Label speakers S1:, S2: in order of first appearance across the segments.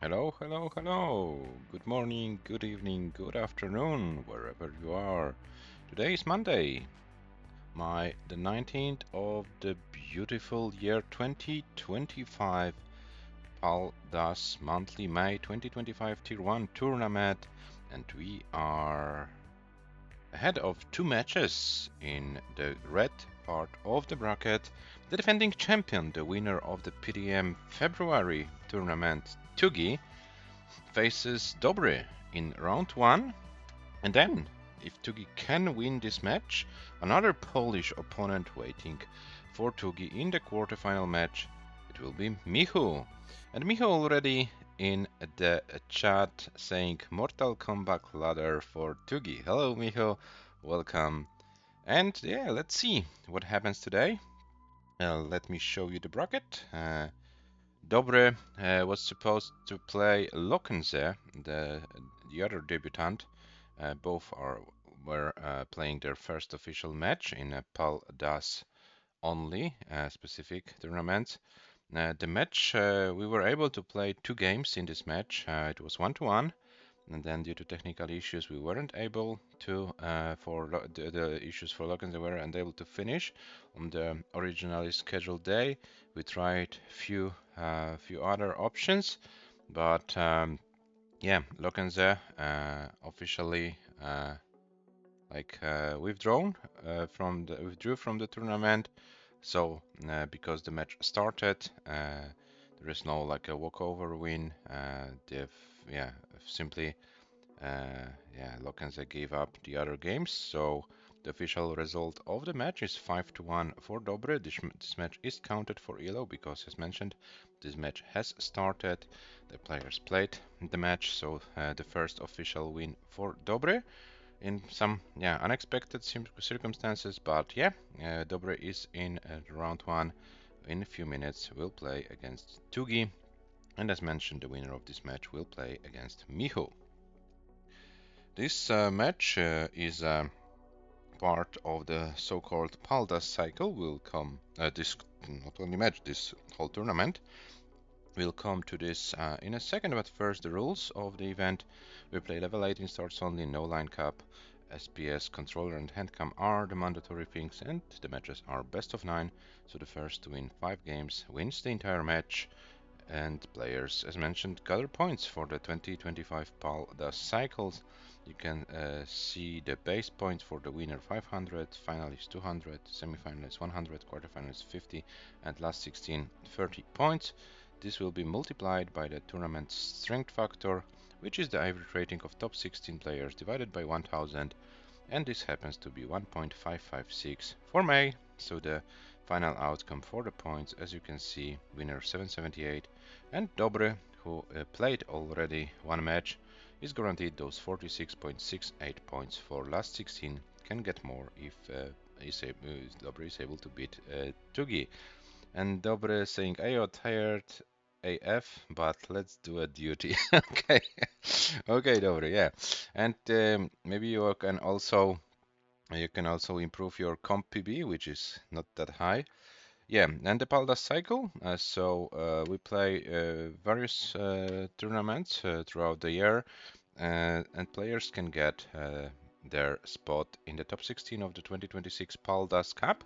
S1: Hello, hello, hello. Good morning, good evening, good afternoon, wherever you are. Today is Monday, the 19th of the beautiful year 2025, PAL monthly May 2025 Tier 1 tournament, and we are ahead of two matches in the red part of the bracket. The defending champion, the winner of the PDM February tournament, TUGI, faces DOBREEE in round 1, and then, if TUGI can win this match, another Polish opponent waiting for TUGI in the quarterfinal match, it will be MICHU. And MICHU already in the chat saying Mortal Kombat ladder for TUGI. Hello MICHU, welcome. And yeah, let's see what happens today. Let me show you the bracket. DOBREEE was supposed to play Lokenze, the other debutant. Both were playing their first official match in a PAL only specific tournament. The match we were able to play 2 games in this match. It was 1-1, and then due to technical issues we weren't able to for the issues for Lokenze were unable to finish on the originally scheduled day. We tried few other options, but yeah, Lokenze officially withdrew from the tournament. So because the match started, there is no like a walkover win. They've simply Lokenze gave up the other games. So the official result of the match is 5-1 for DOBREEE. This match is counted for ELO because, as mentioned, this match has started. The players played the match, so the first official win for DOBREEE in some unexpected circumstances. But yeah, DOBREEE is in round 1. In a few minutes, we'll play against TUGI, and as mentioned, the winner of this match will play against MICHU. This match is part of the so-called Paldas cycle. Will come this not only match, this whole tournament will come to this in a second, but first the rules of the event. We play level 18 starts only, no line cap. SPS, controller and handcam are the mandatory things, and the matches are best of 9, so the first to win 5 games wins the entire match. And players, as mentioned, gather points for the 2025 PAL cycles. You can see the base points for the winner 500, finalists 200, semifinalists 100, quarterfinalists 50, and last 16 30 points. This will be multiplied by the tournament strength factor, which is the average rating of top 16 players divided by 1000, and this happens to be 1.556 for May. So the final outcome for the points, as you can see, winner 778, and DOBREEE, who played already one match, is guaranteed those 46.68 points for last 16. Can get more if DOBREEE is able to beat TUGI. And DOBREEE saying, "Ayo, tired AF, but let's do a duty." Okay, okay, DOBREEE, yeah. And maybe you can also improve your comp PB, which is not that high. Yeah, and the Paldas cycle. We play various tournaments throughout the year, and players can get their spot in the top 16 of the 2026 Paldas Cup,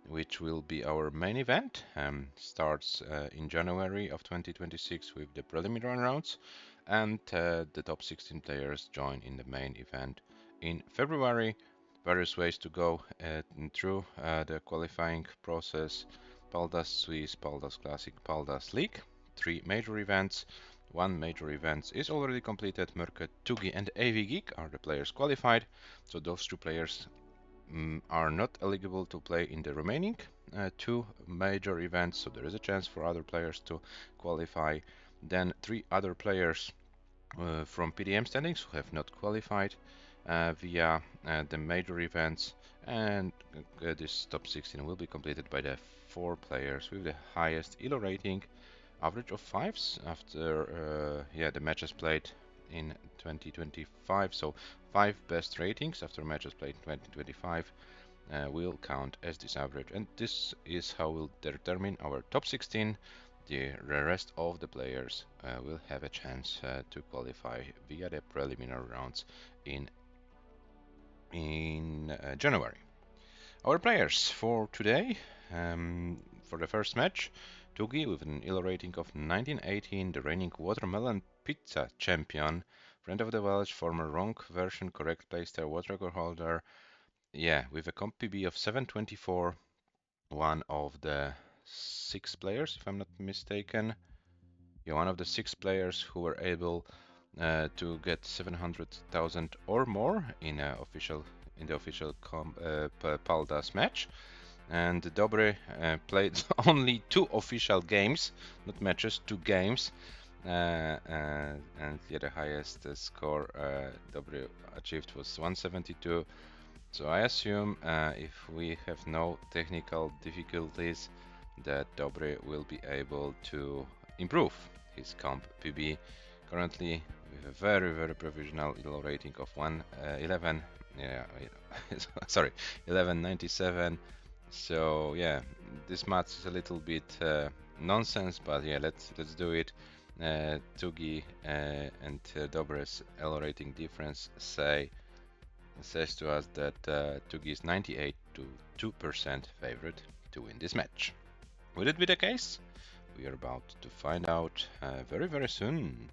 S1: which will be our main event. Starts in January of 2026 with the preliminary rounds, and the top 16 players join in the main event in February. Various ways to go through the qualifying process: Paldas Swiss, Paldas Classic, Paldas League. 3 major events. 1 major event is already completed. Mörke, TUGI, and AV Geek are the players qualified. So those 2 players are not eligible to play in the remaining 2 major events, so there is a chance for other players to qualify. Then 3 other players from PDM standings who have not qualified via the major events, and this top 16 will be completed by the 4 players with the highest ELO rating, average of 5s after the matches played in 2025. So 5 best ratings after matches played in 2025 will count as this average, and this is how we'll determine our top 16. the rest of the players will have a chance to qualify via the preliminary rounds in January. Our players for today, for the first match, TUGI with an ELO rating of 1918, the reigning watermelon pizza champion, friend of the Welsh, former wrong version correct playstyle world record holder, yeah, with a comp PB of 724, one of the 6 players, if I'm not mistaken. Yeah, one of the 6 players who were able to get 700,000 or more in the official Paldas match. And DOBREE played only 2 official games, not matches, 2 games. And yeah, the highest score DOBREE achieved was 172. So I assume if we have no technical difficulties, that DOBREE will be able to improve his comp PB. Currently with a very provisional ELO rating of 11, yeah, sorry, 1197. So yeah, this match is a little bit nonsense, but yeah, let's do it. TUGI and DOBREE's ELO rating difference says to us that TUGI is 98 to 2% favorite to win this match. Will it be the case? We are about to find out very soon.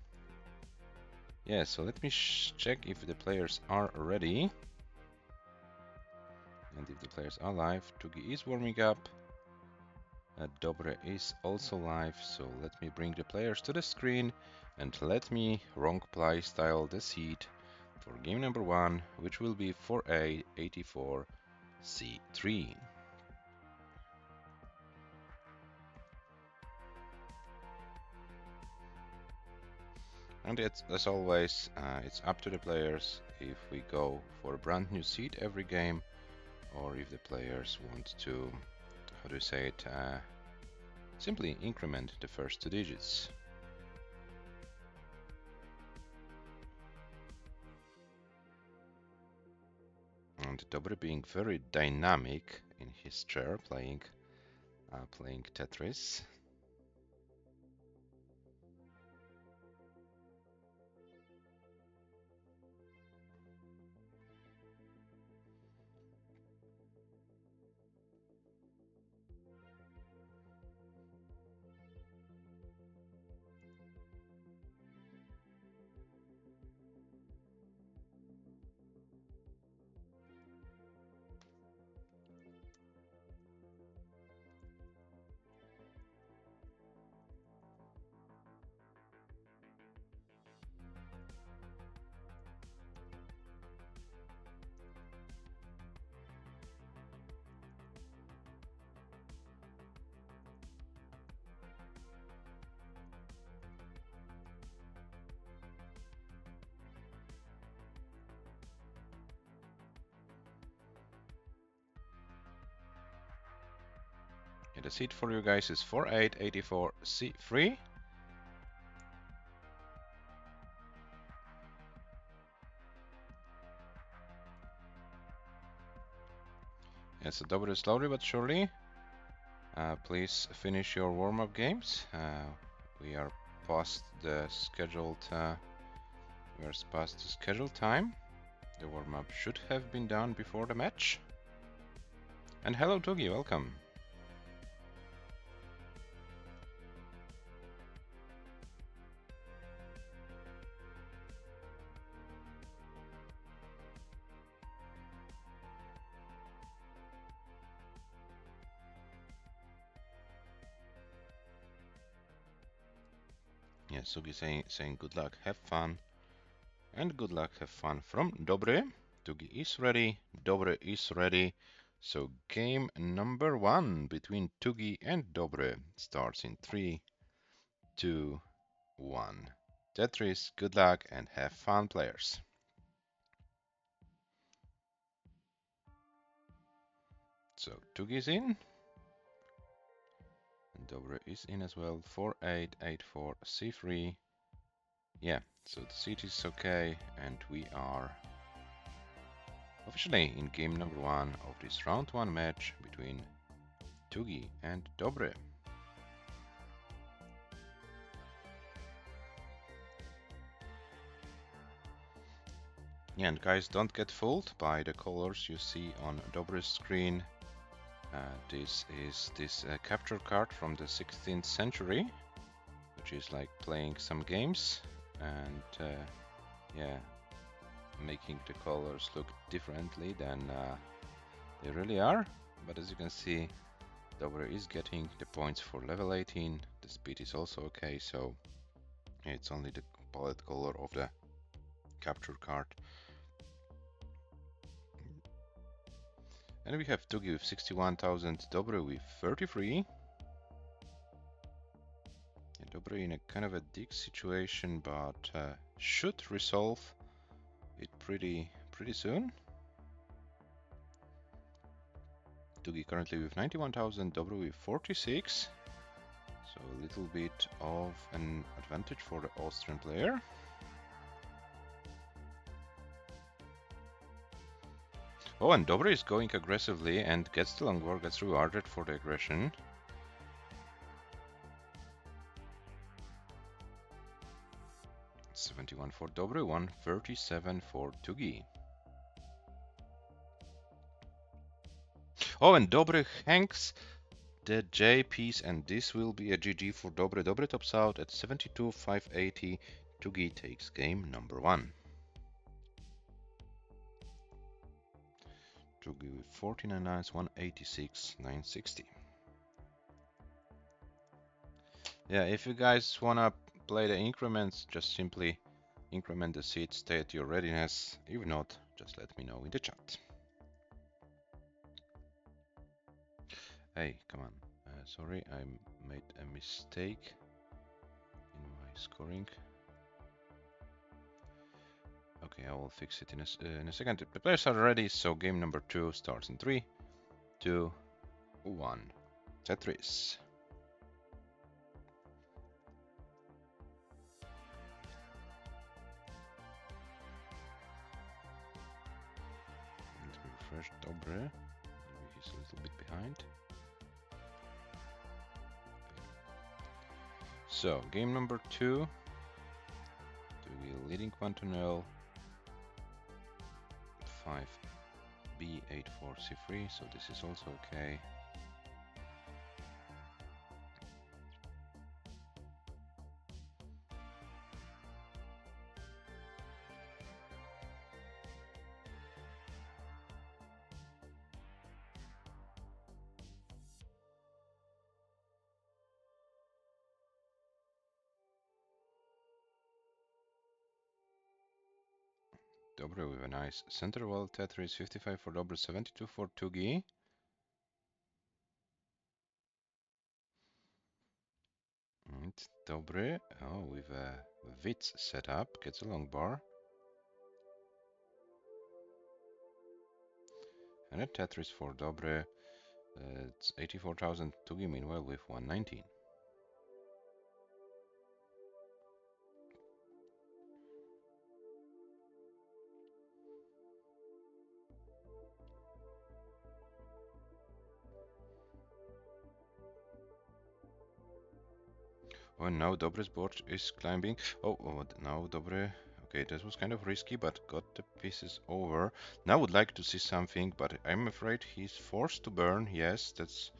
S1: Yeah, so let me check if the players are ready. And if the players are live, TUGI is warming up. DOBREE is also live, so let me bring the players to the screen and let me wrong play style the seed for game number 1, which will be 4A84 C3. And as always, it's up to the players if we go for a brand new seed every game, or if the players want to, how do you say it, simply increment the first 2 digits. And DOBREE being very dynamic in his chair, playing Tetris. Yeah, the seed for you guys is 4884 C3. Yes, so DOBREE slowly but surely. Please finish your warm-up games. We are past the scheduled. We are past the scheduled time. The warm-up should have been done before the match. And hello, TUGI, welcome. Yes, Sugi saying good luck, have fun. And good luck, have fun from DOBREE. TUGI is ready, DOBREE is ready. So game number 1 between TUGI and DOBREE starts in 3, 2, 1. Tetris, good luck and have fun, players. So TUGI is in. And DOBREE is in as well. 4884 C3. Yeah, so the seat is okay, and we are officially in game number 1 of this round 1 match between TUGI and DOBREE. Yeah, and guys, don't get fooled by the colors you see on Dobree's screen. This is this capture card from the 16th century, which is like playing some games and yeah, making the colors look differently than they really are. But as you can see, Dobree is getting the points for level 18. The speed is also okay, so it's only the palette color of the capture card. And we have TUGI with 61,000, Dobree with 33. And Dobree in a kind of a dig situation, but should resolve it pretty soon. TUGI currently with 91,000, Dobree with 46. So a little bit of an advantage for the Austrian player. Oh, and Dobree is going aggressively and gets the long war, gets rewarded for the aggression. $71 for Dobree, 137 for TUGI. Oh, and Dobree hangs the J piece, and this will be a GG for Dobree. Dobree tops out at 72,580. TUGI takes game number 1. TUGI with 49 nines, 186, 960. Yeah, if you guys wanna play the increments, just simply increment the seat, stay at your readiness. If not, just let me know in the chat. Hey, come on. Sorry, I made a mistake in my scoring. Okay, I will fix it in a second. The players are ready, so game number 2 starts in 3, 2, 1. Tetris. Let me refresh Dobree. Maybe he's a little bit behind. So, game number 2. TUGI leading 1-0. 5 B8 4 C3, so this is also okay. Dobree with a nice center wall Tetris, 55 for Dobree, 72 for TUGI. And Dobree, oh, with a Witz setup, gets a long bar. And a Tetris for Dobree, it's 84,000, TUGI meanwhile with 119. Oh, and now Dobree's board is climbing. Oh, now Dobree. Okay, this was kind of risky, but got the pieces over. Now would like to see something, but I'm afraid he's forced to burn. Yes, that's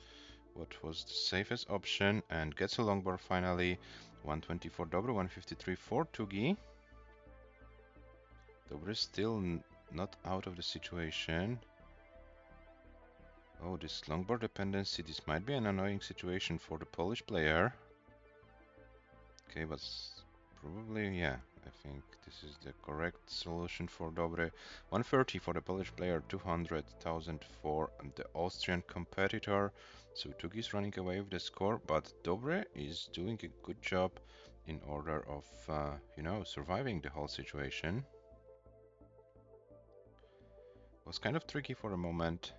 S1: what was the safest option, and gets a long bar finally. 120 for Dobree, 153 for TUGI. Dobree still not out of the situation. Oh, this long bar dependency, this might be an annoying situation for the Polish player. Okay, but probably, yeah, I think this is the correct solution for Dobree. 130 for the Polish player, 200,000 for the Austrian competitor. So TUGI is running away with the score, but Dobree is doing a good job in order of, you know, surviving the whole situation. Was kind of tricky for a moment,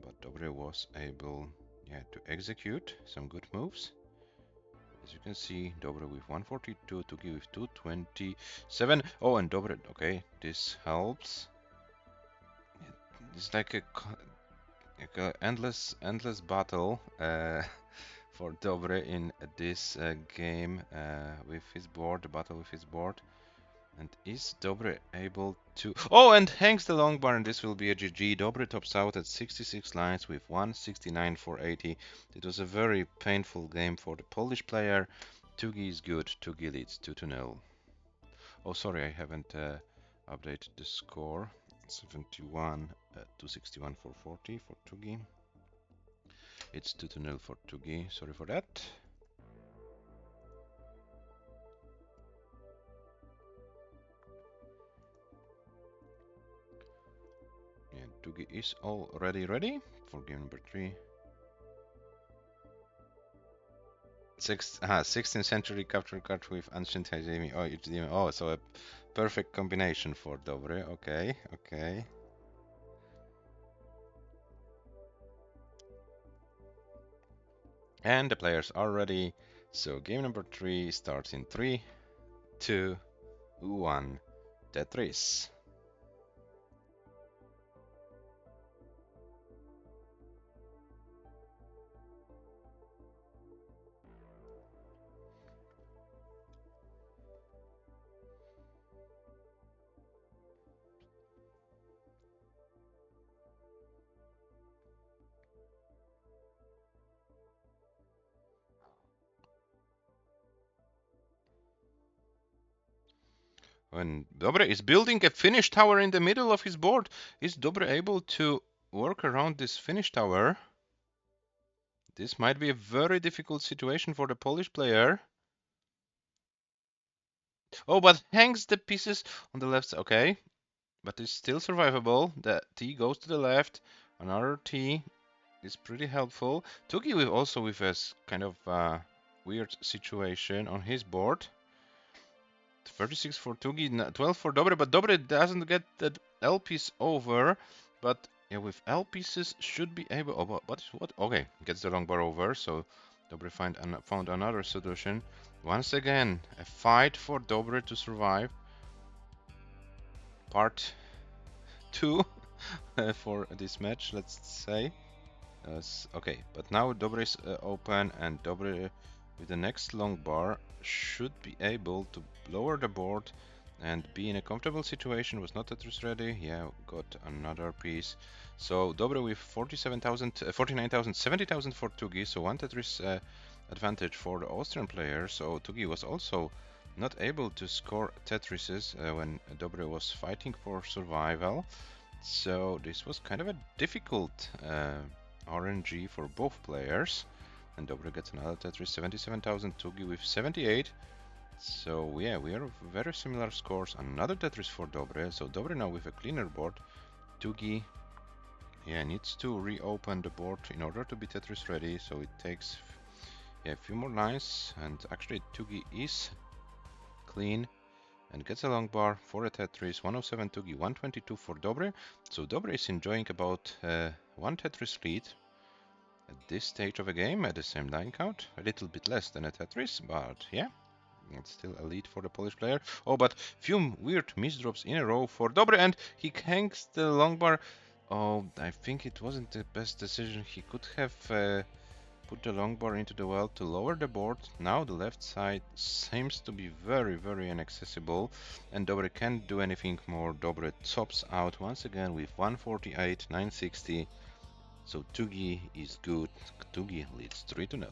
S1: but Dobree was able, yeah, to execute some good moves. As you can see, Dobree with 142, TUGI with 227. Oh, and Dobree, okay, this helps. It's like a endless battle for Dobree in this game with his board, the battle with his board. And is Dobre able to... Oh, and hangs the long bar, and this will be a GG. Dobre tops out at 66 lines with 169 for 80. It was a very painful game for the Polish player. TUGI is good. TUGI leads 2-0. Oh, sorry, I haven't updated the score. 71 to 61 for 40 for TUGI. It's 2-0 for TUGI. Sorry for that. Yeah, TUGI is already ready for game number 3. 16th century capture card with ancient Hajime. Oh, HDM. Oh, so a perfect combination for Dobre. Okay, okay. And the players are ready. So game number 3 starts in 3, 2, 1. Tetris. When Dobre is building a finish tower in the middle of his board, is Dobre able to work around this finish tower? This might be a very difficult situation for the Polish player. Oh, but hangs the pieces on the left side. Okay, but it's still survivable. The T goes to the left. Another T is pretty helpful. TUGI with a kind of weird situation on his board. 36 for TUGI, 12 for Dobre, but Dobre doesn't get that L piece over. But yeah, with L pieces should be able. Oh, what? Okay, gets the long bar over. So Dobre found another solution. Once again, a fight for Dobre to survive. Part 2 for this match, let's say. Okay, but now Dobre is open, and Dobre with the next long bar should be able to lower the board and be in a comfortable situation. Was not Tetris ready? Yeah, got another piece. So Dobre with 47,000, 49,000, 70,000 for TUGI, so one Tetris advantage for the Austrian player. So TUGI was also not able to score Tetrises when Dobre was fighting for survival. So this was kind of a difficult RNG for both players. And Dobre gets another Tetris, 77,000, TUGI with 78. So yeah, we are very similar scores. Another Tetris for Dobre. So Dobre now with a cleaner board. TUGI, yeah, needs to reopen the board in order to be Tetris ready. So it takes a few more lines. And actually TUGI is clean and gets a long bar for a Tetris. 107 TUGI, 122 for Dobre. So Dobre is enjoying about one Tetris lead at this stage of a game at the same line count. A little bit less than a Tetris, but yeah, it's still a lead for the Polish player. Oh, but few weird misdrops in a row for Dobre, and he hangs the long bar. Oh, I think it wasn't the best decision. He could have put the long bar into the well to lower the board. Now the left side seems to be very, very inaccessible, and Dobre can't do anything more. Dobre tops out once again with 148, 960. So TUGI is good. TUGI leads 3-0.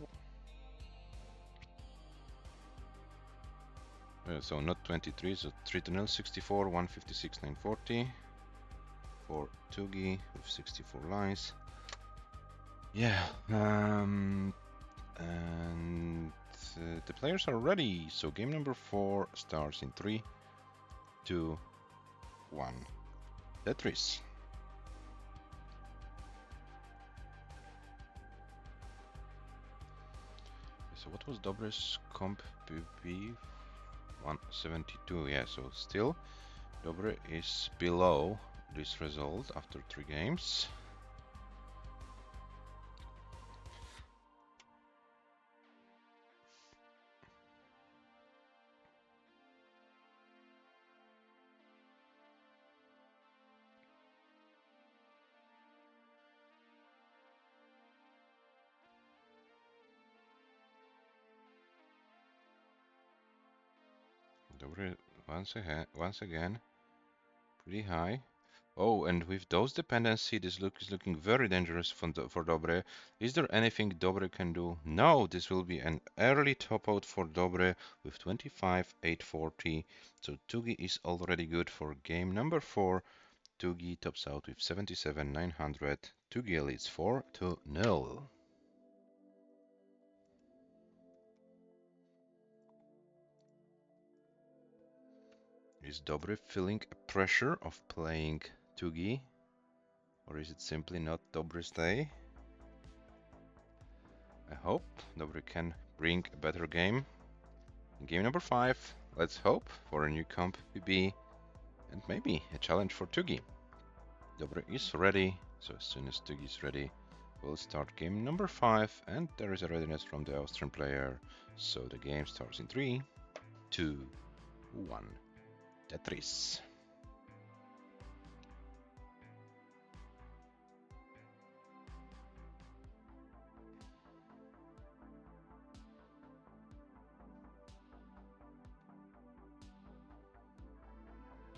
S1: So not 23, so 3-0, 64, 156, 940 for TUGI with 64 lines. Yeah, and the players are ready. So game number 4 starts in 3, 2, 1. Tetris. So what was Dobre's comp PB? 172. Yeah, so still Dobre is below this result after 3 games. Dobre once again, pretty high. Oh, and with those dependency, this is looking very dangerous for Dobre. Is there anything Dobre can do? No, this will be an early top out for Dobre with 25,840. So TUGI is already good for game number 4. TUGI tops out with 77,900. TUGI leads 4-0. Is Dobre feeling a pressure of playing TUGI? Or is it simply not Dobre's day? I hope Dobre can bring a better game. In game number 5, let's hope for a new comp PB and maybe a challenge for TUGI. Dobre is ready, so as soon as TUGI is ready, we'll start game number 5, and there is a readiness from the Austrian player, so the game starts in 3, 2, 1. Tetris.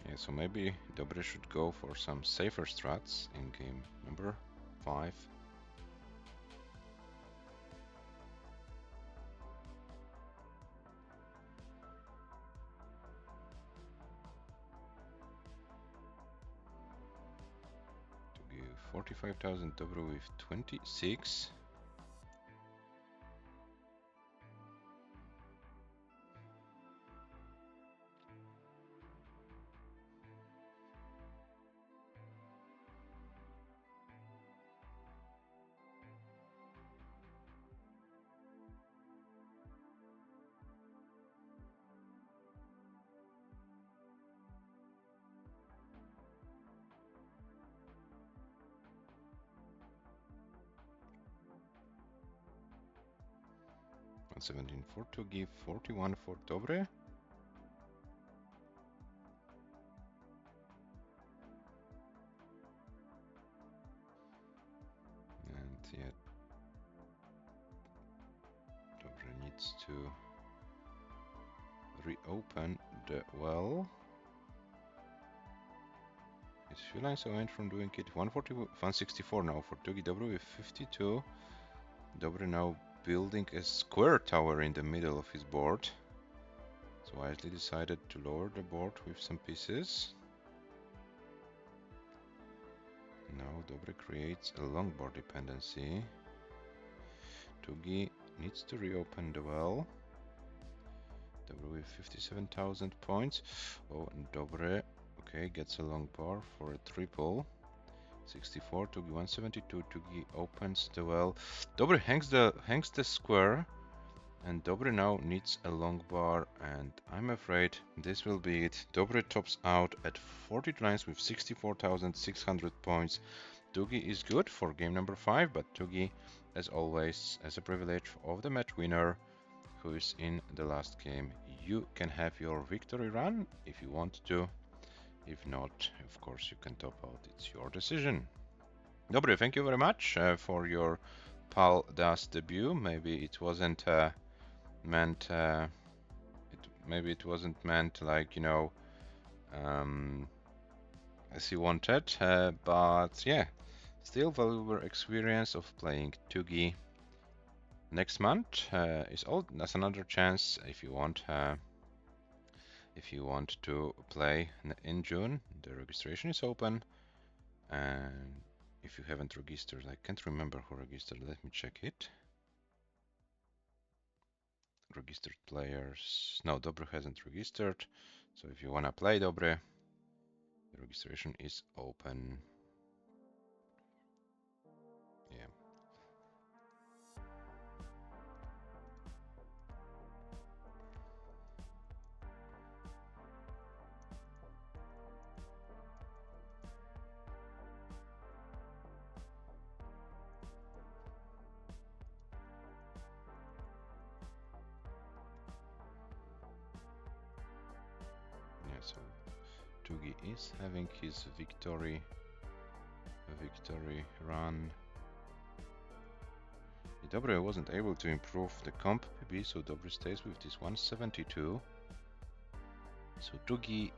S1: Yeah, so maybe Dobre should go for some safer strats in game number 5. To give 45,000, Dobre with 26. And 17 for TUGI, 41 for Dobre. And yeah, Dobre needs to reopen the well. His few lines away from doing it. 164 now for TUGI. Dobre with 52. Dobre now building a square tower in the middle of his board. So wisely decided to lower the board with some pieces. Now Dobre creates a long board dependency. TUGI needs to reopen the well. Dobre with 57,000 points. Oh, and Dobre, okay, gets a long bar for a triple. 64, TUGI 172, TUGI opens the well. Dobre hangs the square, and Dobre now needs a long bar, and I'm afraid this will be it. Dobre tops out at 40 lines with 64,600 points. TUGI is good for game number 5, but TUGI, as always, has a privilege of the match winner, who is in the last game. You can have your victory run if you want to. If not, of course, you can top out. It's your decision. Dobre, thank you very much for your Pal Das debut. Maybe it wasn't meant. Maybe it wasn't meant like as you wanted. But yeah, still valuable experience of playing TUGI. Next month is all. That's another chance if you want. If you want to play in June, the registration is open, and if you haven't registered, I can't remember who registered, let me check it. Registered players, no, Dobre hasn't registered, so if you wanna play Dobre, the registration is open. Yeah. So TUGI is having his victory run. Dobre wasn't able to improve the comp PB, so Dobre stays with this 172. So TUGI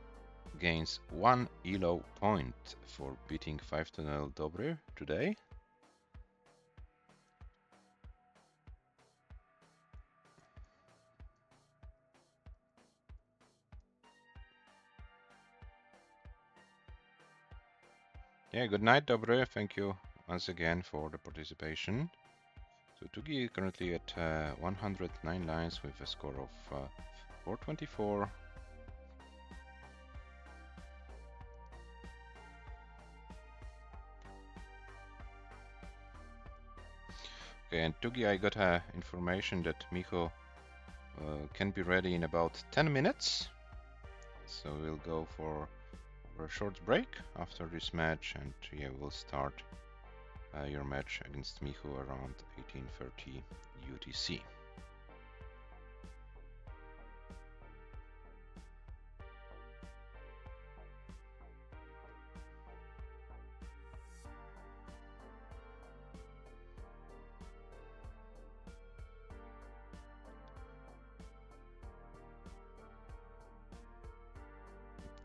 S1: gains 1 elo point for beating 5-0 DOBREEE today. Yeah, good night DOBREEE. Thank you once again for the participation. So TUGI currently at 109 lines with a score of 424. Okay, and TUGI, I got information that MICHU can be ready in about 10 minutes. So we'll go for a short break after this match, and yeah, we'll start your match against MICHU around 18:30 UTC.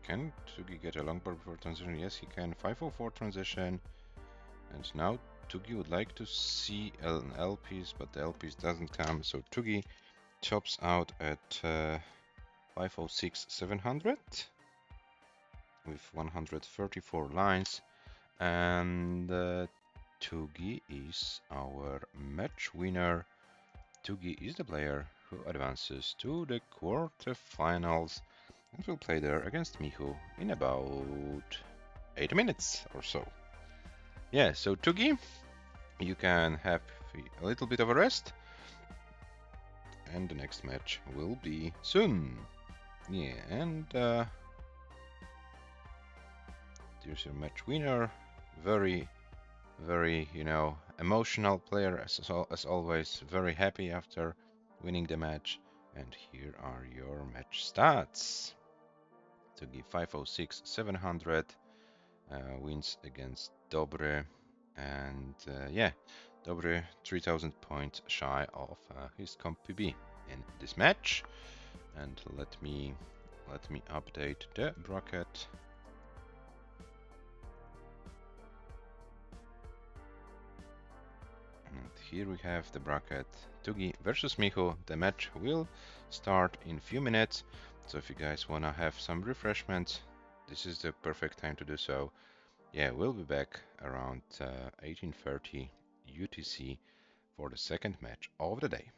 S1: Can TUGI get a longboard before transition? Yes, he can. 504 transition. And now TUGI would like to see an L-piece, but the L-piece doesn't come. So TUGI chops out at 506 700 with 134 lines. And TUGI is our match winner. TUGI is the player who advances to the quarterfinals and will play there against MICHU in about 8 minutes or so. Yeah, so TUGI, you can have a little bit of a rest, and the next match will be soon. Yeah, and there's your match winner. Very, emotional player as always. Very happy after winning the match. And here are your match stats. TUGI 506 700 wins against DOBREEE, and yeah, DOBREEE 3000 points shy of his comp PB in this match. And let me update the bracket. And here we have the bracket. TUGI versus MICHU. The match will start in a few minutes. So if you guys wanna have some refreshments, this is the perfect time to do so. Yeah, we'll be back around 18:30 UTC for the second match of the day.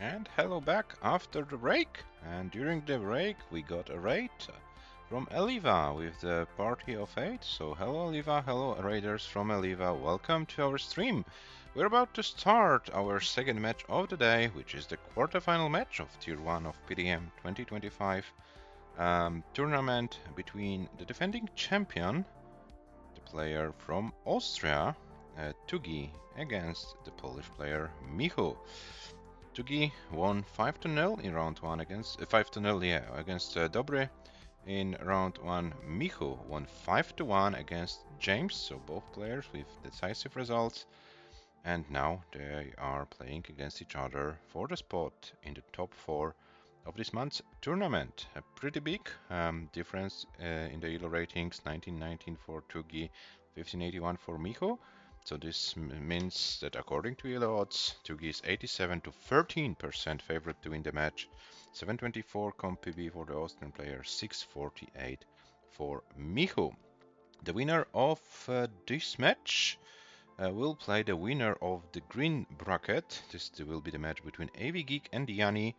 S1: And hello back after the break. And during the break, we got a raid from Eliva with the party of 8. So hello Eliva, hello raiders from Eliva, welcome to our stream. We're about to start our second match of the day, which is the quarterfinal match of Tier 1 of PDM 2025 tournament between the defending champion, the player from Austria, TUGI, against the Polish player MICHU. TUGI won 5-0 in round 1 against 5-0 against DOBREEE. In round 1, MICHU won 5-1 against James, so both players with decisive results. And now they are playing against each other for the spot in the top 4 of this month's tournament. A pretty big difference in the ELO ratings: 1919 for TUGI, 1581 for MICHU. So this means that according to ELO odds, TUGI is 87 to 13% favorite to win the match. 724 comp PB for the Austrian player, 648 for MICHU. The winner of this match will play the winner of the green bracket. This will be the match between AV Geek and Yanni.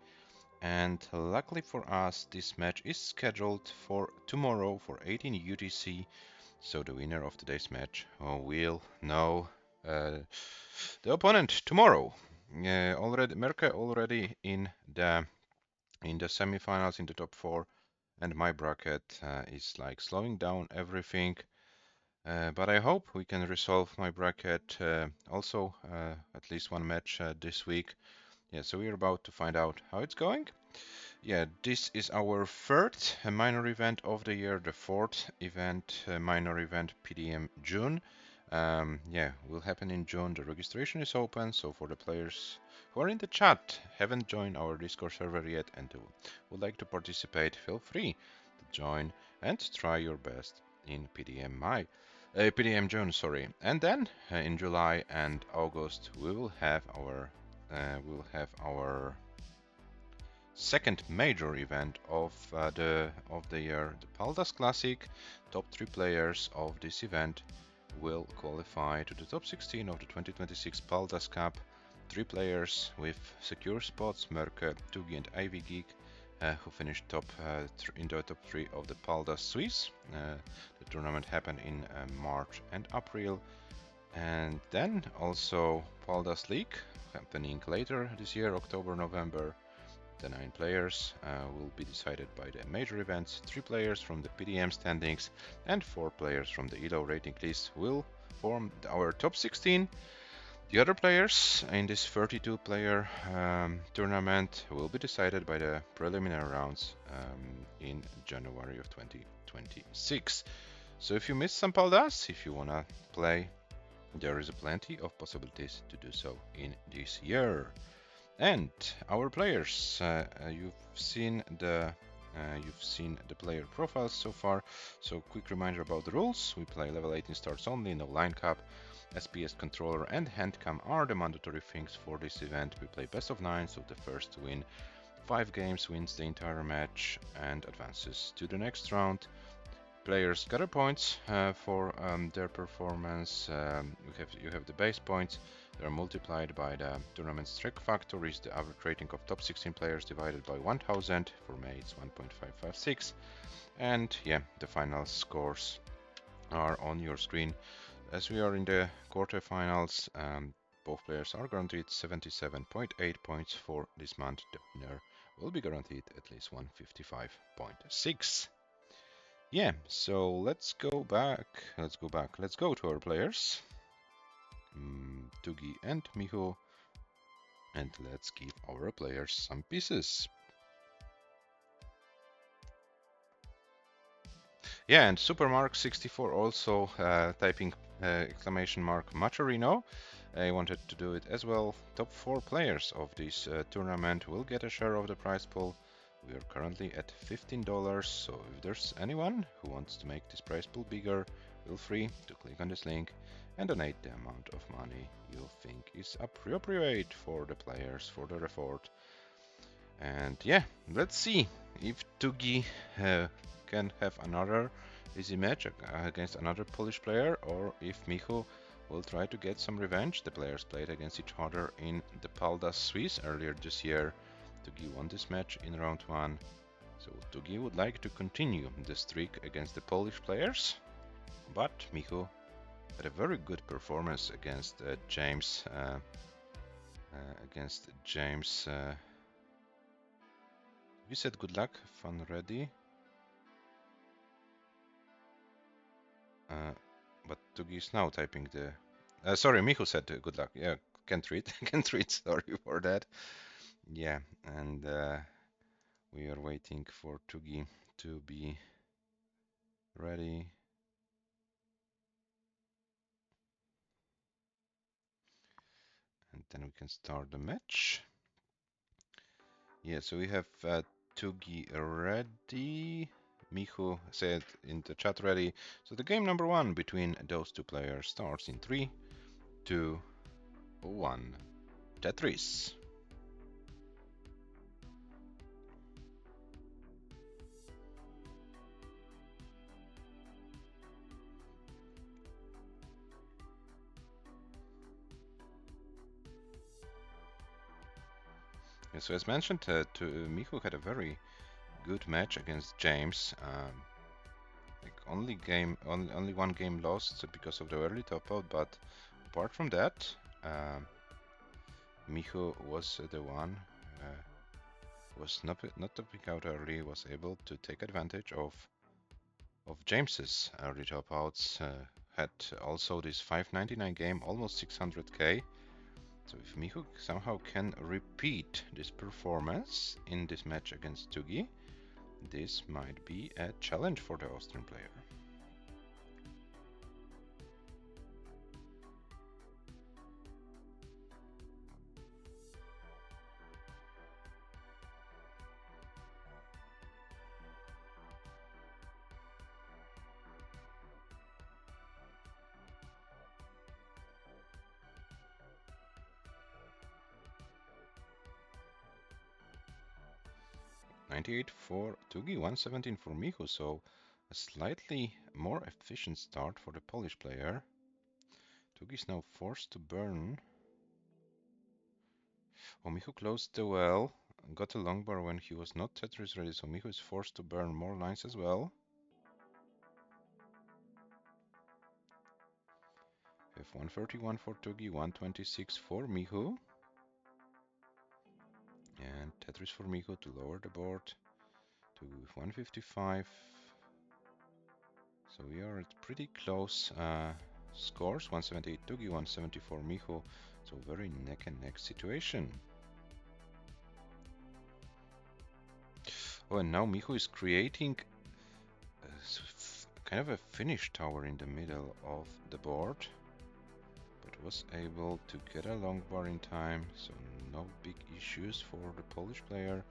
S1: And luckily for us, this match is scheduled for tomorrow for 18 UTC. So the winner of today's match will know the opponent tomorrow. Merke already in the semifinals in the top 4, and my bracket is like slowing down everything. But I hope we can resolve my bracket also at least one match this week. Yeah, so we're about to find out how it's going. Yeah, this is our third minor event of the year, the fourth event, minor event PDM June. Yeah, will happen in June. The registration is open, so for the players who are in the chat, haven't joined our Discord server yet and would like to participate, feel free to join and try your best in PDM June, sorry. And then in July and August we will have our second major event of the year, the Paldas Classic. Top 3 players of this event will qualify to the top 16 of the 2026 Paldas Cup. 3 players with secure spots: Merke, TUGI and Ivy Geek, who finished in the top 3 of the Paldas Swiss. The tournament happened in March and April. And then also Paldas League happening later this year, October, November. The 9 players will be decided by the major events. 3 players from the PDM standings and 4 players from the ELO rating list will form our top 16. The other players in this 32-player tournament will be decided by the preliminary rounds in January of 2026. So if you missed some Paldas, if you wanna play, there is plenty of possibilities to do so in this year. And our players, you've seen the player profiles so far. So quick reminder about the rules: we play level 18 starts only, no line cap. SPS controller and handcam are the mandatory things for this event. We play best of 9, so the first to win 5 games wins the entire match and advances to the next round. Players gather points for their performance. You have the base points. They are multiplied by the tournament strike factor, is the average rating of top 16 players divided by 1000. For May it's 1.556. And yeah, the final scores are on your screen. As we are in the quarterfinals, both players are guaranteed 77.8 points for this month. The winner will be guaranteed at least 155.6. Yeah, so let's go to our players, TUGI and MICHU, and let's give our players some pieces. Yeah, and Supermark64 also typing exclamation mark Macherino. I wanted to do it as well. Top 4 players of this tournament will get a share of the prize pool. We are currently at $15, so if there's anyone who wants to make this prize pool bigger, feel free to click on this link and donate the amount of money you think is appropriate for the players, for the effort. And yeah, let's see if TUGI can have another easy match against another Polish player, or if MICHU will try to get some revenge. The players played against each other in the paldastetris earlier this year. TUGI won this match in round 1. So TUGI would like to continue the streak against the Polish players. But MICHU had a very good performance against James. We said good luck, fun ready. But TUGI is now typing the. Sorry, MICHU said good luck. Yeah, can't read. Can't read. Sorry for that. Yeah, and we are waiting for TUGI to be ready. And then we can start the match. Yeah, so we have TUGI ready. MICHU said in the chat ready. So the game number 1 between those two players starts in 3, 2, 1. Tetris. Yeah, so as mentioned, MICHU had a very good match against James. Like only one game lost because of the early top out, but apart from that, MICHU was the one was not topping out early, was able to take advantage of James's early top outs. Had also this 599 game, almost 600k. So if MICHU somehow can repeat this performance in this match against TUGI, this might be a challenge for the Austrian player. $98 for TUGI, 117 for MICHU, so a slightly more efficient start for the Polish player. TUGI is now forced to burn. Oh, MICHU closed the well, got a long bar when he was not Tetris ready, so MICHU is forced to burn more lines as well. We have 131 for TUGI, 126 for MICHU. And Tetris for MICHU to lower the board to 155. So we are at pretty close scores, 178 TUGI, 174 MICHU. So very neck and neck situation. Oh, and now MICHU is creating kind of a finish tower in the middle of the board, but was able to get a long bar in time, so no big issues for the Polish player.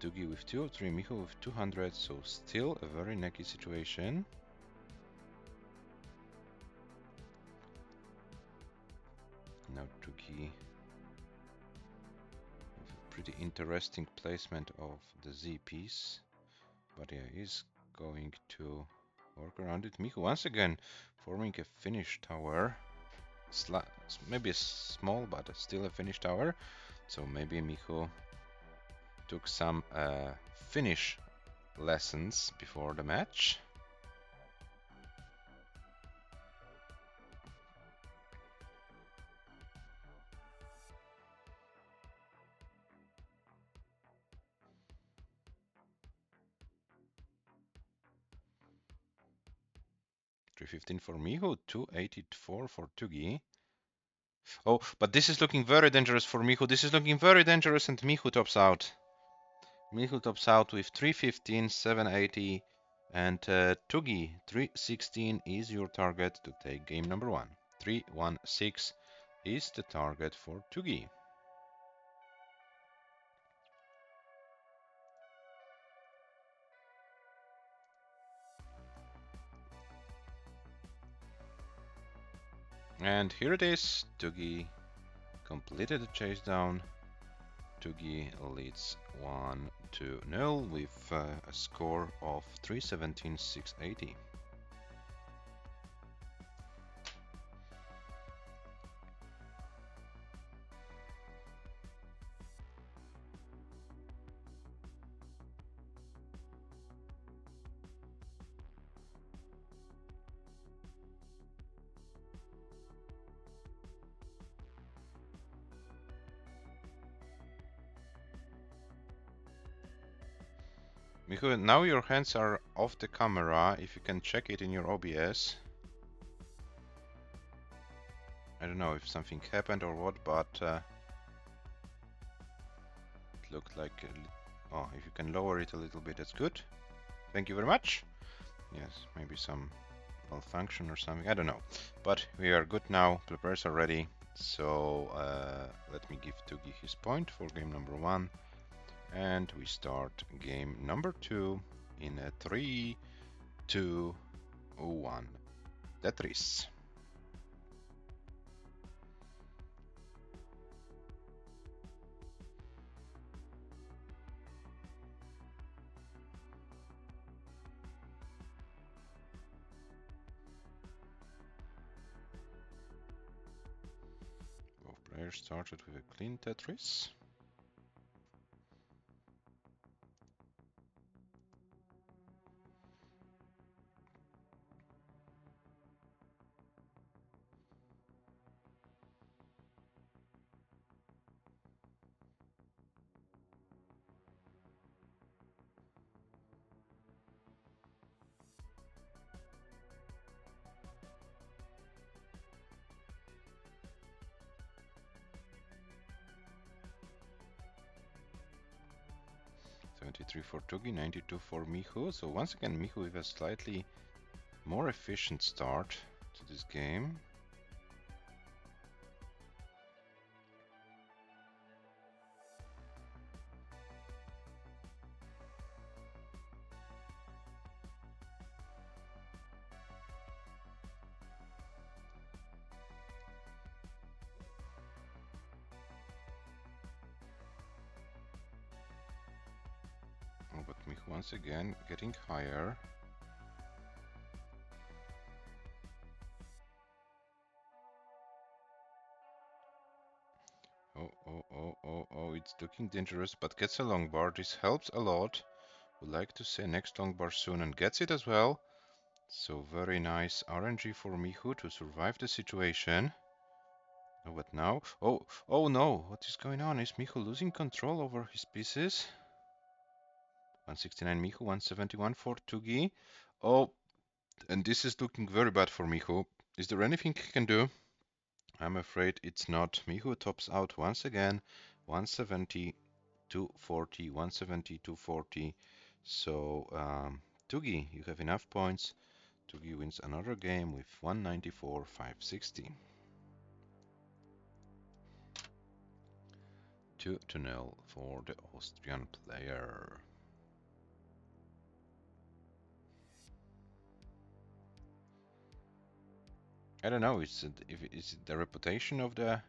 S1: TUGI with 203, MICHU with 200, so still a very necky situation. Now TUGI with a pretty interesting placement of the Z piece, but yeah, he's going to work around it. MICHU once again forming a finish tower. Maybe a small, but still a finish tower. So maybe MICHU took some finish lessons before the match. $315 for MICHU, 284 for TUGI. Oh, but this is looking very dangerous for MICHU. This is looking very dangerous, and MICHU tops out. MICHU tops out with 315, 780, and TUGI 316 is your target to take game number 1. 316 is the target for TUGI. And here it is. TUGI completed the chase down. TUGI leads 1-0 with a score of 317, 680. Michu, now your hands are off the camera. If you can check it in your OBS. I don't know if something happened or what, but it looked like... oh, if you can lower it a little bit, that's good. Thank you very much. Yes, maybe some malfunction or something, I don't know. But we are good now, the players are ready. So let me give TUGI his point for game number 1. And we start game number 2 in a 3, 2, 1. Tetris. Both players started with a clean Tetris. $73 for TUGI, $92 for MICHU. So once again, MICHU with a slightly more efficient start to this game. Oh, but MICHU once again getting higher. Oh, it's looking dangerous, but gets a long bar. This helps a lot. Would like to say next long bar soon and gets it as well. So very nice RNG for MICHU to survive the situation. Oh, but now? Oh no! What is going on? Is MICHU losing control over his pieces? 169 MICHU, 171 for TUGI. Oh, and this is looking very bad for MICHU. Is there anything he can do? I'm afraid it's not. MICHU tops out once again. 170, 240, 170, 240. So, TUGI, you have enough points. TUGI wins another game with 194, 560. 2-0 for the Austrian player. I don't know. Is it the reputation of the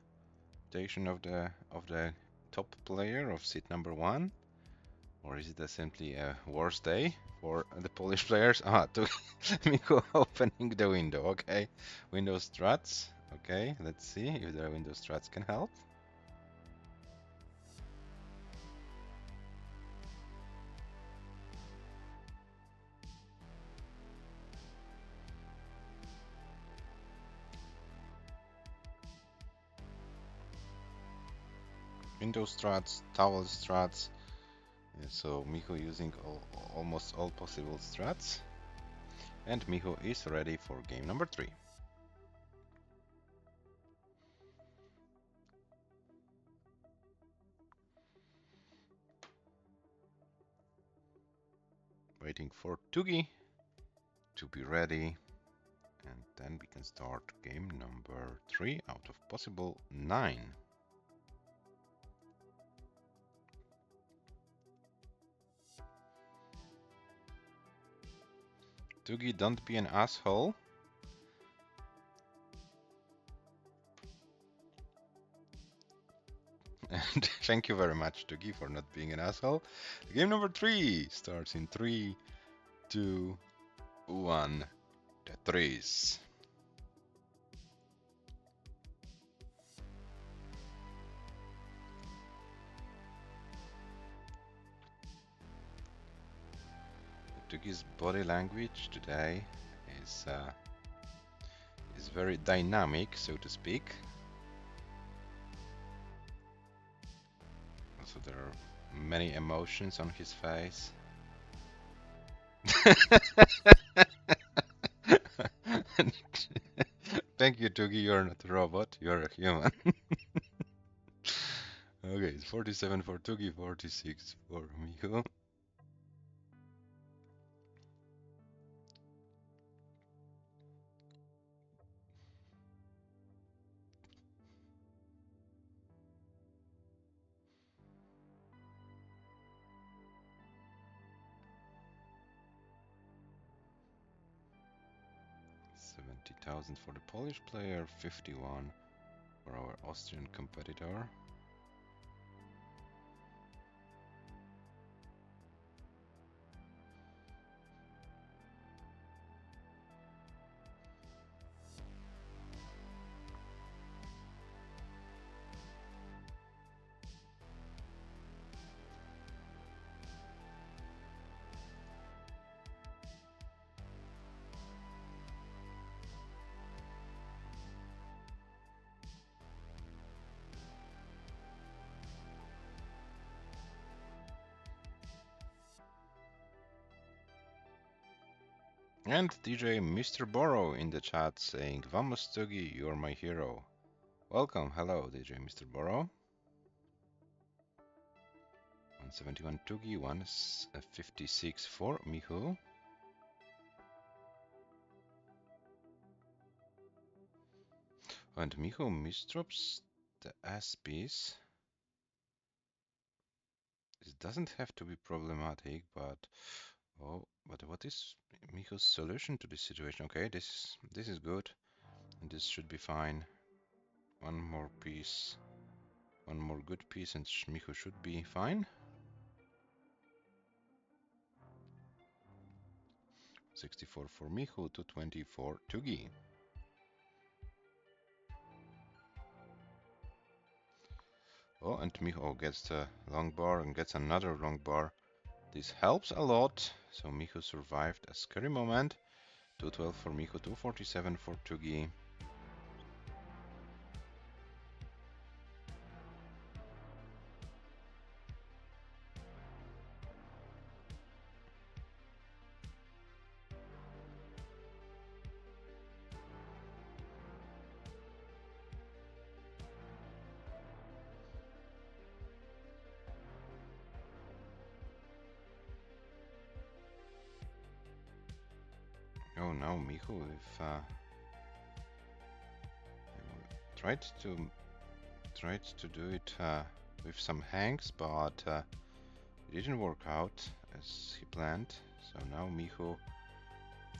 S1: top player of seat number 1, or is it simply a worse day for the Polish players? Ah, to MICHU opening the window. Okay, window struts. Okay, let's see if the window struts can help. Window struts, towel struts. So MICHU using almost all possible struts. And MICHU is ready for game number 3. Waiting for TUGI to be ready. And then we can start game number 3 out of possible 9. TUGI, don't be an asshole. And thank you very much, TUGI, for not being an asshole. Game number 3 starts in 3, 2, 1. Tetris. TUGI's body language today is very dynamic, so to speak. Also, there are many emotions on his face. Thank you, Tugi. You're not a robot. You're a human. Okay, it's 47 for Tugi, 46 for Michu. $70,000 for the Polish player, 51 for our Austrian competitor. And DJ Mr. Borrow in the chat saying, Vamos Tugi, you're my hero. Welcome, hello DJ Mr. Borrow. 171 Tugi, 156 for Michu. And Michu misdrops the S piece. This doesn't have to be problematic, but what is Michu's solution to this situation? Okay, this is good, and this should be fine. One more piece, one more good piece, and Michu should be fine. 64 for Michu, 220 for Tugi. Oh, and Michu gets the long bar and gets another long bar. This helps a lot, so Michu survived a scary moment. 212 for Michu, 247 for Tugi. Oh no, Michu, if tried to do it with some hangs, but it didn't work out as he planned. So now Michu,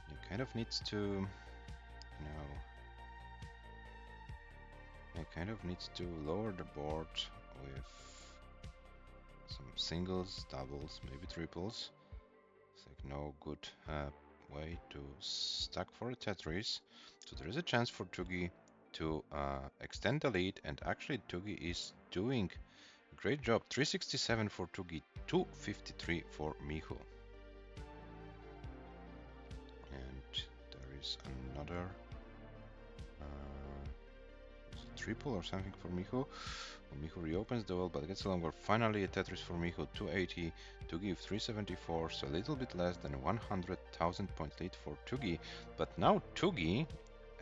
S1: he kind of needs to, lower the board with some singles, doubles, maybe triples. It's like no good way to stack for a Tetris. So there is a chance for Tugi to extend the lead, and actually Tugi is doing a great job. 367 for Tugi, 253 for Michu. And there is another triple or something for Michu. Michu reopens the well, but gets longer. Finally a Tetris for Michu, 280, Tugi 374, so a little bit less than 100,000 point lead for Tugi. But now Tugi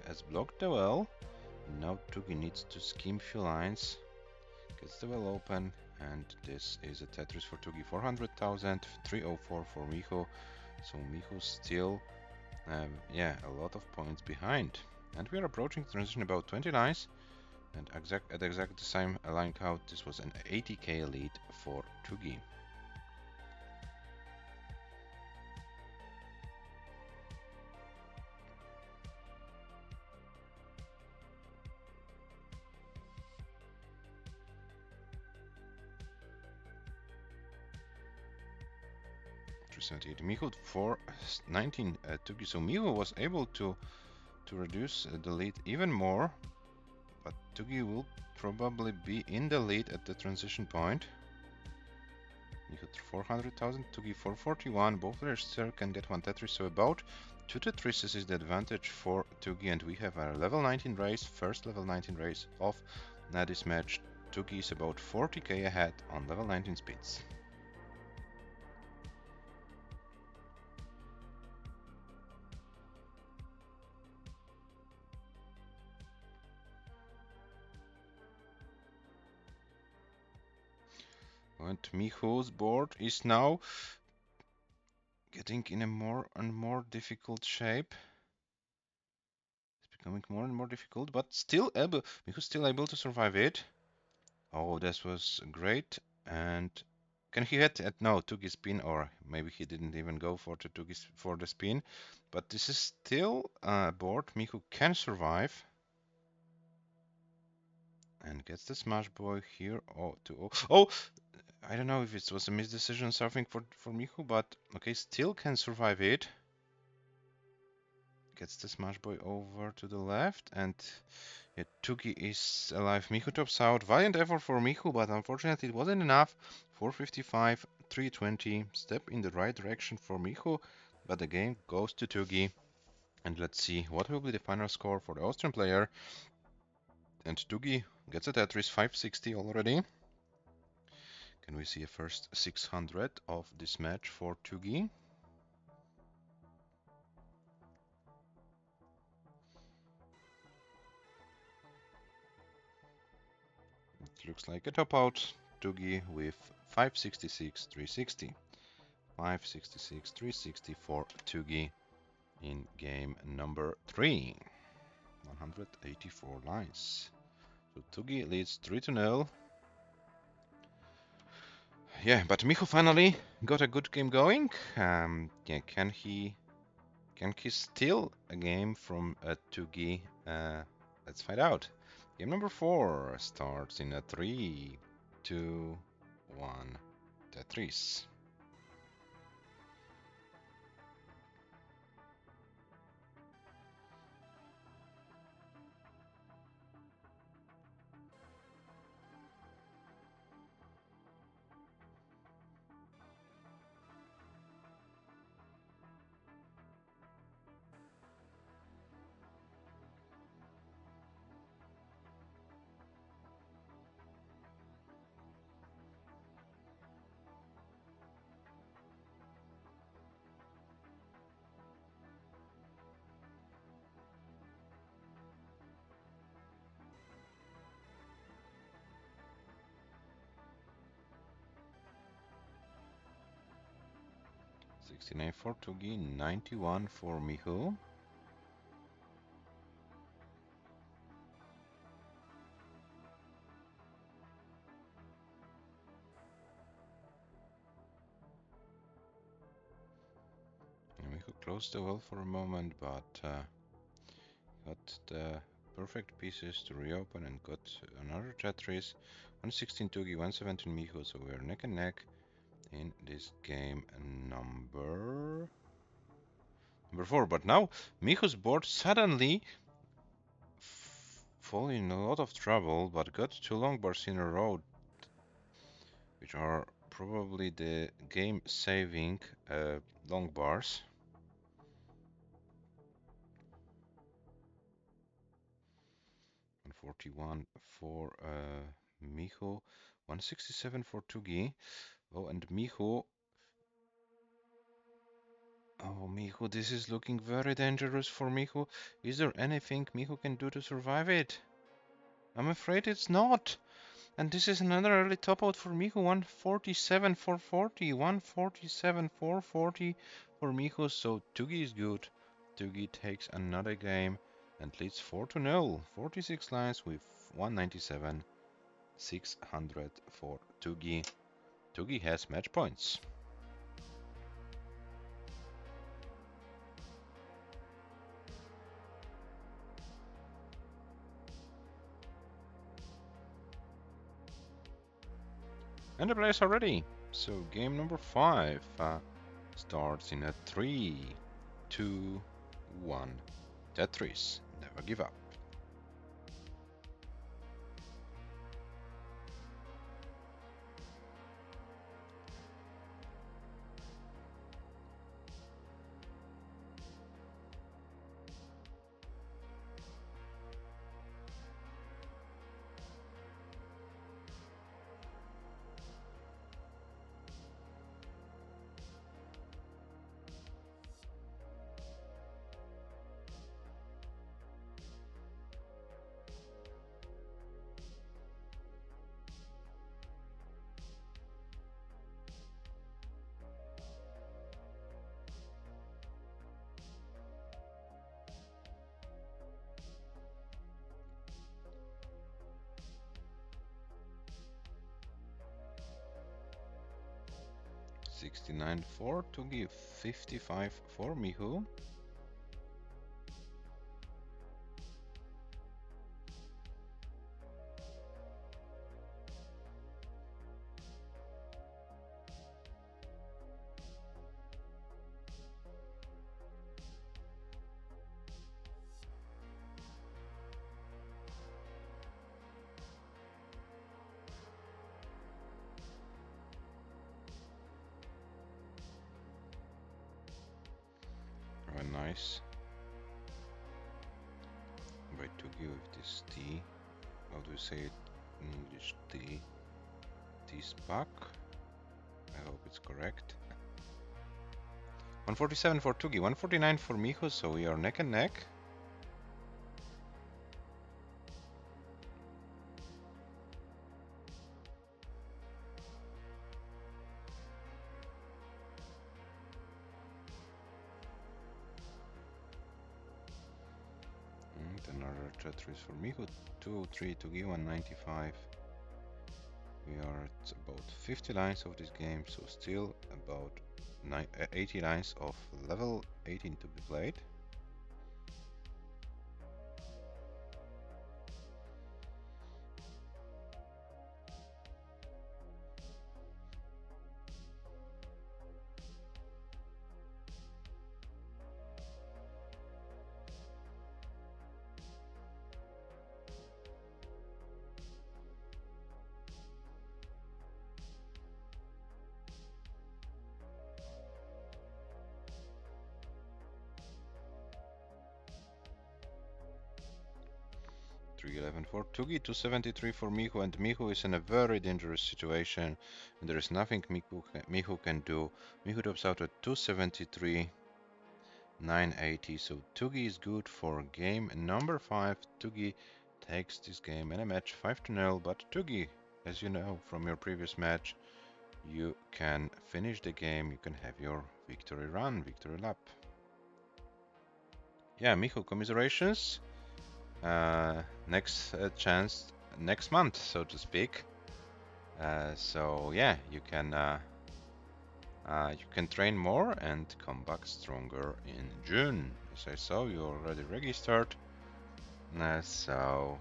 S1: has blocked the well. Now Tugi needs to scheme few lines, gets the well open, and this is a Tetris for Tugi, 400,000, 304 for Michu. So Michu still, a lot of points behind. And we are approaching the transition about 20 lines. And at exactly the same line count, this was an 80k lead for Tugi. Michu for 19 Tugi. So Michu was able to reduce the lead even more, but Tugi will probably be in the lead at the transition point. Michu 400,000, Tugi 441. Both players still can get one Tetris, so about 2 Tetrises is the advantage for Tugi, and we have a level 19 race, first level 19 race of this match. Tugi is about 40k ahead on level 19 speeds. And Michu's board is now getting in a more and more difficult shape. It's becoming more and more difficult, but still able. Michu's still able to survive it. Oh, this was great. And can he hit at no TUGI spin, or maybe he didn't even go for the TUGI for the spin. But this is still a board Michu can survive. And gets the smash boy here. Oh, oh, I don't know if it was a misdecision surfing for Michu, but okay, still can survive it. Gets the smash boy over to the left, and yeah, TUGI is alive. Michu tops out. Valiant effort for Michu, but unfortunately it wasn't enough. 455, 320. Step in the right direction for Michu, but the game goes to TUGI. And let's see what will be the final score for the Austrian player. And TUGI gets a Tetris 560 already. Can we see a first 600 of this match for TUGI? It looks like a top out. TUGI with 566, 360. 566, 360 for TUGI in game number 3. 184 lines. So TUGI leads 3-0. Yeah, but Michu finally got a good game going. Yeah, can he steal a game from TUGI? Let's find out. Game number 4 starts in a 3, 2, 1, Tetris. 69 for TUGI, 91 for Michu. Michu closed the well for a moment, but got the perfect pieces to reopen and got another Tetris. 116 TUGI, 117 Michu, so we are neck and neck in this game number 4. But now Michu's board suddenly fall in a lot of trouble, but got 2 long bars in a row, which are probably the game-saving long bars. 141 for Michu, 167 for TUGI. Oh, and Michu. Oh, Michu, this is looking very dangerous for Michu. Is there anything Michu can do to survive it? I'm afraid it's not. And this is another early top out for Michu. 147 for 40, 147 for 40 for Michu. So TUGI is good. TUGI takes another game and leads 4-0. 46 lines with 197, 600 for TUGI. TUGI has match points. And the players are ready. So game number 5 starts in a 3, 2, 1. Tetris. Never give up. 69 for TUGI, 55 for MICHU. Very nice. By TUGI with this T. How do you say it in English? T-Spac. I hope it's correct. 147 for TUGI, 149 for MICHU, so we are neck and neck. And another Tetris for MICHU, 203 TUGI, 195. We are at about 50 lines of this game, so still about 80 lines of level 18 to be played. .311 for TUGI, 273 for MICHU, and MICHU is in a very dangerous situation, and there is nothing MICHU can do. MICHU tops out at 273, 980, so TUGI is good for game number 5. TUGI takes this game in a match 5-0, but TUGI, as you know from your previous match, you can finish the game, you can have your victory run, victory lap. Yeah, MICHU, commiserations. Next chance next month, so to speak. So yeah, you can train more and come back stronger in June. As I saw, you already registered. So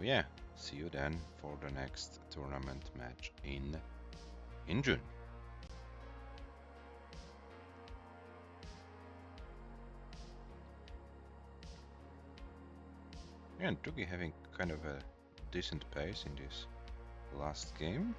S1: yeah, see you then for the next tournament match in June. Yeah, and TUGI having kind of a decent pace in this last game.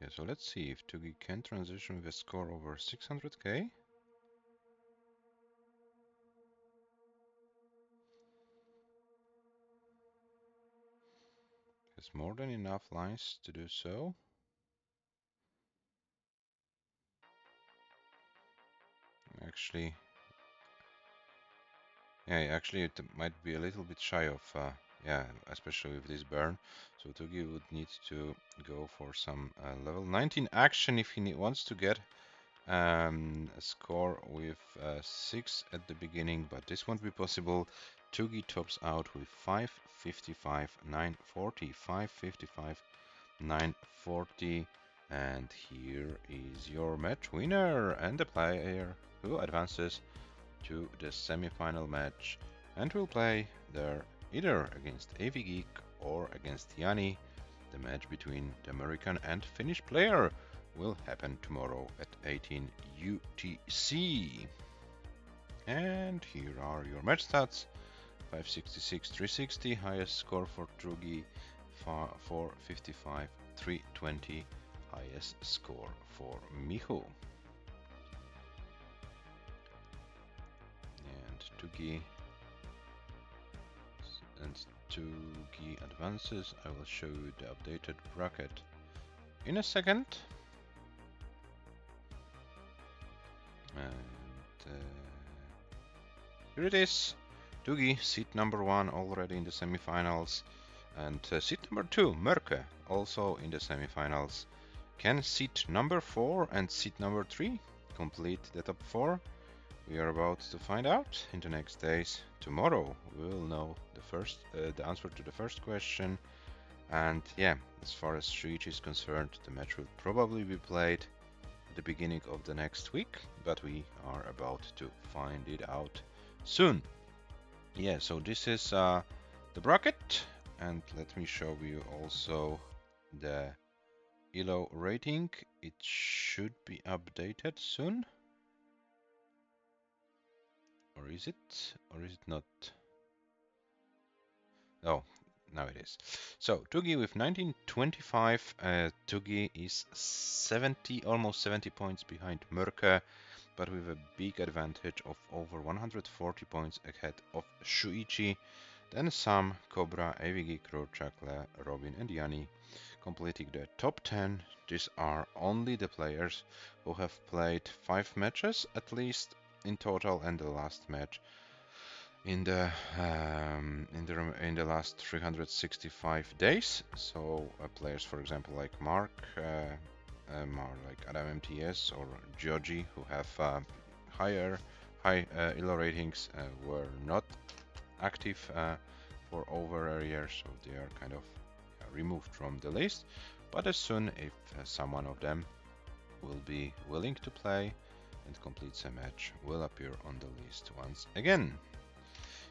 S1: Yeah, so let's see if TUGI can transition with a score over 600k. Has more than enough lines to do so. Actually, it might be a little bit shy of, yeah, especially with this burn. So TUGI would need to go for some level 19 action if he wants to get a score with 6 at the beginning, but this won't be possible. TUGI tops out with 555, 940, 555, 940, and here is your match winner and the player who advances to the semi-final match and will play there either against AV Geek or against Yanni. The match between the American and Finnish player will happen tomorrow at 18 UTC. And here are your match stats. 566, 360, highest score for TUGI, 455, 320. Highest score for MICHU. And TUGI advances. I will show you the updated bracket in a second. And here it is. TUGI, seat number 1, already in the semifinals. And seat number 2, MICHU, also in the semifinals. Can seat number 4 and seat number 3 complete the top 4? We are about to find out in the next days. Tomorrow we will know the answer to the first question. And yeah, as far as Shuichi is concerned, the match will probably be played at the beginning of the next week, but we are about to find it out soon. Yeah, so this is the bracket, and let me show you also the ELO rating. It should be updated soon. Or is it? Or is it not? Oh, now it is. So TUGI with 1925. TUGI is 70, almost 70 points behind MICHU, but with a big advantage of over 140 points ahead of Shuichi. Then Sam, Cobra, AVG, Chakle, Robin and Yanni completing the top 10. These are only the players who have played 5 matches at least in total, and the last match in the last 365 days. So players, for example, like Mark, like Adam MTS or Georgie, who have high ELO ratings, were not active for over a year, so they are kind of removed from the list. But as soon if someone of them will be willing to play and completes a match, will appear on the list once again.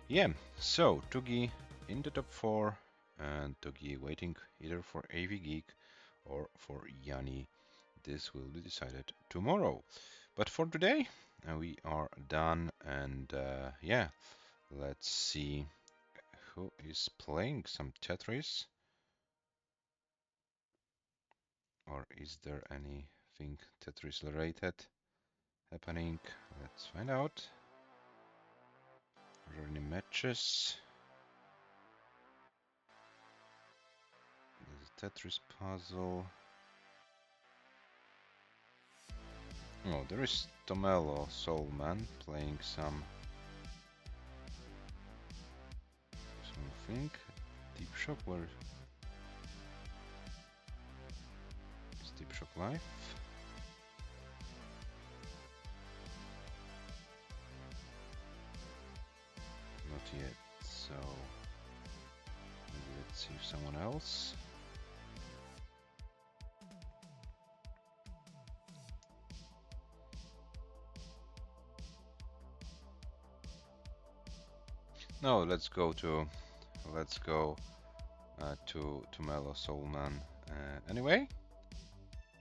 S1: Yeah, so TUGI in the top 4, and TUGI waiting either for AV Geek or for Yanni. This will be decided tomorrow. But for today, we are done, and yeah, let's see who is playing some Tetris. Or is there anything Tetris related happening? Let's find out. Are there any matches? There's a Tetris puzzle. Oh, there is Tomelo Soulman playing something. Deep Shock, where is Deep Shock live? Not yet, so maybe let's see if someone else. No, let's go to Melo Soulman anyway,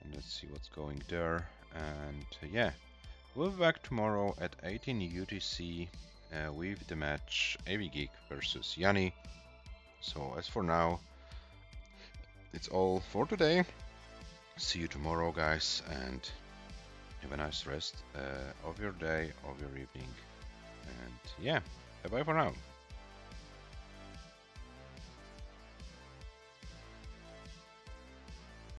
S1: and let's see what's going there. And yeah, we'll be back tomorrow at 18 UTC with the match AV Geek versus Yanni. So as for now, it's all for today. See you tomorrow, guys, and have a nice rest of your day, of your evening, and yeah, bye bye for now.